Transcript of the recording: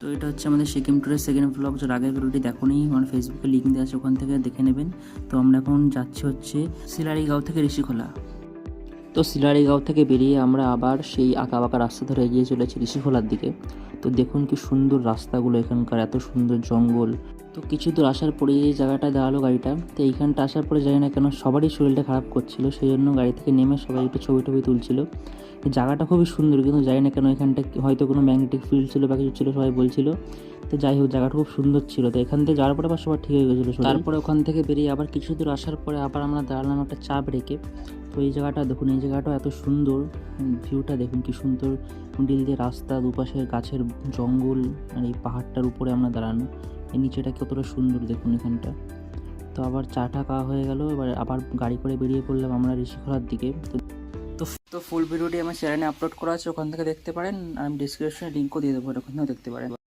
তো এটা হচ্ছে আমাদের সিকিম ট্যুরের সেকেন্ড ব্লগ। যার আগের ভিডিওটি দেখোনি, আমার ফেসবুকে লিঙ্ক দেওয়া আছে, ওখান থেকে দেখে নেবেন। তো আমরা এখন যাচ্ছি হচ্ছে শিলাড়িগাঁও থেকে ঋষিখোলা। তো শিলাড়িগাঁও থেকে বেরিয়ে আমরা আবার সেই আঁকা বাঁকা রাস্তা ধরে এগিয়ে চলেছি ঋষিখোলার দিকে। তো দেখুন কি সুন্দর রাস্তাগুলো, এখানকার এত সুন্দর জঙ্গল। তো কিছু দূর আসার পরে এই জায়গাটায় দাঁড়ালো গাড়িটা। তো এইখানটা আসার পরে জানি না কেন সবারই শরীরটা খারাপ করছিল, সেই জন্য গাড়ি থেকে নেমে সবাই একটু ছবি টবি তুলছিল। এই জায়গাটা খুবই সুন্দর, কিন্তু জানি না কেন এখানটা হয়তো কোনো ম্যাগনেটিক ফিল্ড ছিল বা কিছু ছিল, সবাই বলছিল। তো যাই হোক, জায়গাটা খুব সুন্দর ছিল। তো এখান থেকে যাওয়ার পরে আবার সবার ঠিক হয়ে গেছিলো। তারপরে ওখান থেকে বেরিয়ে আবার কিছু দূর আসার পরে আবার আমরা দাঁড়ালাম একটা চা ব্রেকে। তো এই জায়গাটা দেখুন, এই জায়গাটা এত সুন্দর, ভিউটা দেখুন কি সুন্দর। ডিল দিয়ে রাস্তা, দুপাশে গাছের জঙ্গল, আর এই পাহাড়টার উপরে আমরা দাঁড়ানো। এই নিচেটা কতটা সুন্দর দেখুন এখানটা। তো আবার চাটা খাওয়া হয়ে গেল, এবার আবার গাড়ি করে বেরিয়ে পড়লাম আমরা ঋষিখোলার দিকে। তো ফুল ভিডিওটি আমার চ্যানেলে আপলোড করা আছে, ওখান থেকে দেখতে পারেন। আমি ডিসক্রিপশনে লিঙ্কও দিয়ে দেবো, ওখান থেকেও দেখতে পারেন।